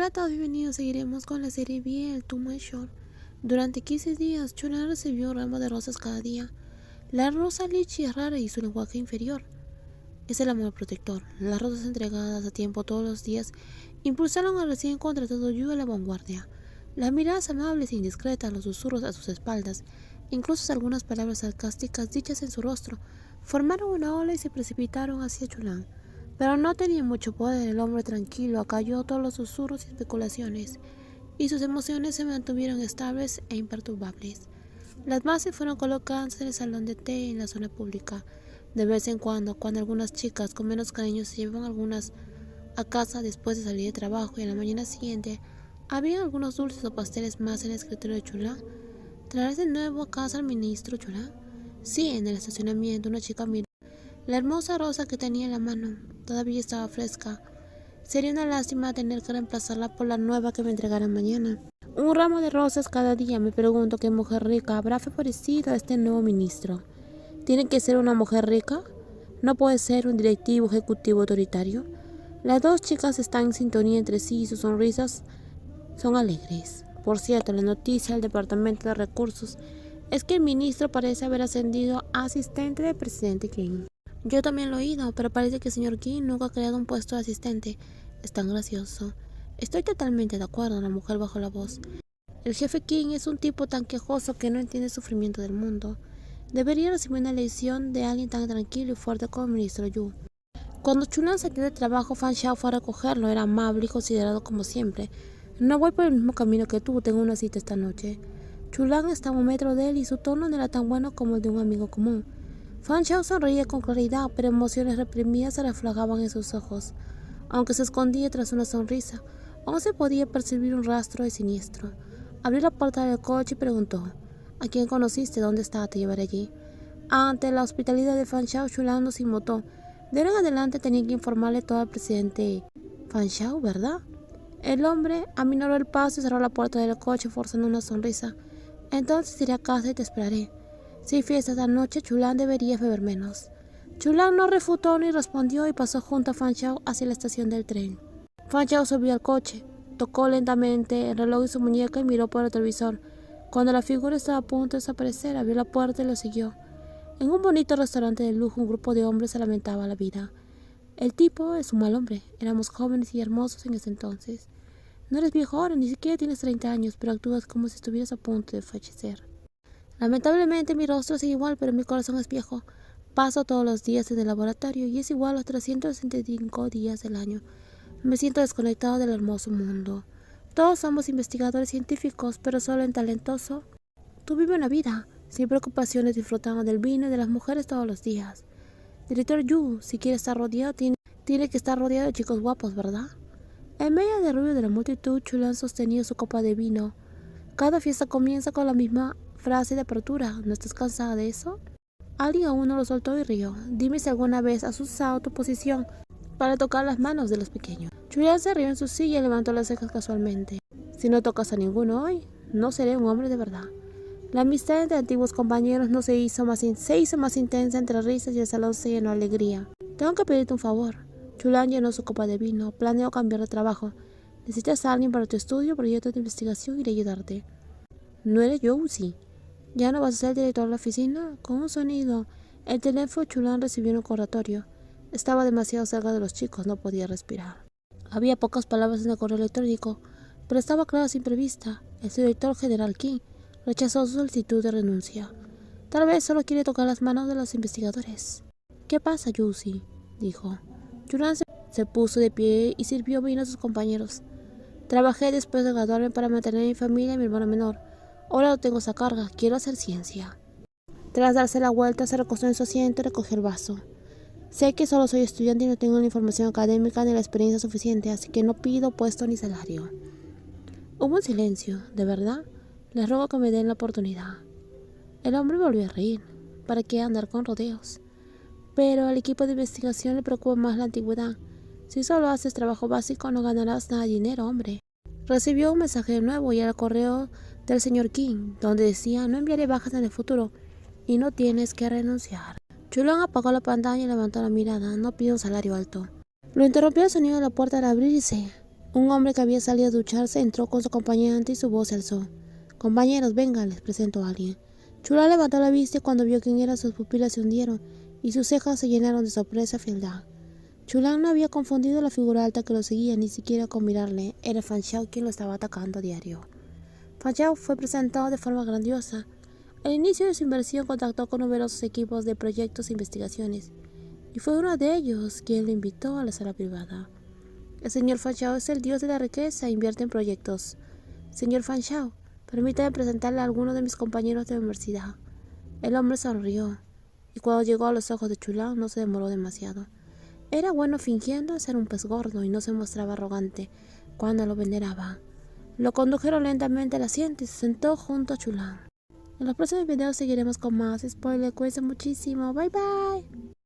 Hola a todos, bienvenidos. Seguiremos con la serie Be el Too Much Short. Durante 15 días, Chulan recibió un ramo de rosas cada día. La rosa lichi es rara y su lenguaje inferior es el amor protector. Las rosas entregadas a tiempo todos los días impulsaron al recién contratado Yu a la vanguardia. Las miradas amables e indiscretas, los susurros a sus espaldas, incluso algunas palabras sarcásticas dichas en su rostro, formaron una ola y se precipitaron hacia Chulan. Pero no tenía mucho poder. El hombre tranquilo acalló todos los susurros y especulaciones, y sus emociones se mantuvieron estables e imperturbables. Las bases fueron colocadas en el salón de té en la zona pública. De vez en cuando algunas chicas con menos cariño se llevaban algunas a casa después de salir de trabajo, y a la mañana siguiente había algunos dulces o pasteles más en el escritorio de Chulan. ¿Traerás de nuevo a casa al ministro, Chulan? Sí, en el estacionamiento una chica miró la hermosa rosa que tenía en la mano. Todavía estaba fresca. Sería una lástima tener que reemplazarla por la nueva que me entregarán mañana. Un ramo de rosas cada día. Me pregunto qué mujer rica habrá favorecido a este nuevo ministro. ¿Tiene que ser una mujer rica? ¿No puede ser un directivo ejecutivo autoritario? Las dos chicas están en sintonía entre sí y sus sonrisas son alegres. Por cierto, la noticia del Departamento de Recursos es que el ministro parece haber ascendido a asistente del presidente King. Yo también lo he oído, pero parece que el señor King nunca ha creado un puesto de asistente. Es tan gracioso. Estoy totalmente de acuerdo, la mujer bajó la voz. El jefe King es un tipo tan quejoso que no entiende el sufrimiento del mundo. Debería recibir una lección de alguien tan tranquilo y fuerte como el ministro Yu. Cuando Chulan salió de trabajo, Fan Shao fue a recogerlo. Era amable y considerado como siempre. No voy por el mismo camino que tú, tengo una cita esta noche. Chulan estaba a un metro de él y su tono no era tan bueno como el de un amigo común. Fan Shao sonreía con claridad, pero emociones reprimidas se reflejaban en sus ojos. Aunque se escondía tras una sonrisa, aún se podía percibir un rastro de siniestro. Abrió la puerta del coche y preguntó: ¿A quién conociste? ¿Dónde está? Te llevaré allí. Ante la hospitalidad de Fan Shao, Chulan no se inmutó. De ahora en adelante tenía que informarle todo al presidente. Fan Shao, ¿verdad? El hombre aminoró el paso y cerró la puerta del coche, forzando una sonrisa. Entonces iré a casa y te esperaré. Si hay fiesta esta noche, Chulan debería beber menos. Chulan no refutó ni respondió y pasó junto a Fan Shao hacia la estación del tren. Fan Shao subió al coche, tocó lentamente el reloj de su muñeca y miró por el televisor. Cuando la figura estaba a punto de desaparecer, abrió la puerta y lo siguió. En un bonito restaurante de lujo, un grupo de hombres se lamentaba la vida. El tipo es un mal hombre. Éramos jóvenes y hermosos en ese entonces. No eres viejo ahora, ni siquiera tienes 30 años, pero actúas como si estuvieras a punto de fallecer. Lamentablemente mi rostro sigue igual, pero mi corazón es viejo. Paso todos los días en el laboratorio y es igual los 365 días del año. Me siento desconectado del hermoso mundo. Todos somos investigadores científicos, pero solo el talentoso. Tú vives una vida, sin preocupaciones, disfrutando del vino y de las mujeres todos los días. Director Yu, si quiere estar rodeado, tiene que estar rodeado de chicos guapos, ¿verdad? En medio del ruido de la multitud, Chulan sostenía su copa de vino. Cada fiesta comienza con la misma frase de apertura. ¿No estás cansada de eso? Alguien aún no lo soltó y rió. Dime si alguna vez has usado tu posición para tocar las manos de los pequeños. Chulan se rió en su silla y levantó las cejas casualmente. Si no tocas a ninguno hoy, no seré un hombre de verdad. La amistad entre antiguos compañeros no se hizo más intensa entre risas y el salón se llenó de alegría. Tengo que pedirte un favor. Chulan llenó su copa de vino. Planeo cambiar de trabajo. ¿Necesitas a alguien para tu estudio, proyecto de investigación? Iré a ayudarte. No eres yo, sí. ¿Ya no vas a ser el director de la oficina? Con un sonido, el teléfono de Chulan recibió un recordatorio. Estaba demasiado cerca de los chicos, no podía respirar. Había pocas palabras en el correo electrónico, pero estaba claro a simple vista. El director general King rechazó su solicitud de renuncia. Tal vez solo quiere tocar las manos de los investigadores. ¿Qué pasa, Yusi? Dijo. Chulan se puso de pie y sirvió vino a sus compañeros. Trabajé después de graduarme para mantener a mi familia y a mi hermano menor. Ahora no tengo esa carga, quiero hacer ciencia. Tras darse la vuelta, se recostó en su asiento y recogió el vaso. Sé que solo soy estudiante y no tengo la información académica ni la experiencia suficiente, así que no pido puesto ni salario. Hubo un silencio. ¿De verdad? Les ruego que me den la oportunidad. El hombre volvió a reír. ¿Para qué andar con rodeos? Pero al equipo de investigación le preocupa más la antigüedad. Si solo haces trabajo básico, no ganarás nada de dinero, hombre. Recibió un mensaje de nuevo y el correo del señor King, donde decía: no enviaré bajas en el futuro y no tienes que renunciar. Chulan apagó la pantalla y levantó la mirada. No pido un salario alto. Lo interrumpió el sonido de la puerta al abrirse. Un hombre que había salido a ducharse entró con su acompañante y su voz se alzó. «Compañeros, vengan», les presentó a alguien. Chulan levantó la vista y cuando vio quién era sus pupilas se hundieron y sus cejas se llenaron de sorpresa y frialdad. Chulan no había confundido la figura alta que lo seguía ni siquiera con mirarle. Era Fan Shao quien lo estaba atacando a diario. Fan Shao fue presentado de forma grandiosa. Al inicio de su inversión contactó con numerosos equipos de proyectos e investigaciones y fue uno de ellos quien lo invitó a la sala privada. El señor Fan Shao es el dios de la riqueza e invierte en proyectos. Señor Fan Shao, permítame presentarle a algunos de mis compañeros de universidad. El hombre sonrió, y cuando llegó a los ojos de Chulan no se demoró demasiado. Era bueno fingiendo ser un pez gordo y no se mostraba arrogante cuando lo veneraba. Lo condujeron lentamente al asiento y se sentó junto a Chulan. En los próximos videos seguiremos con más spoilers. Cuídense muchísimo. Bye bye.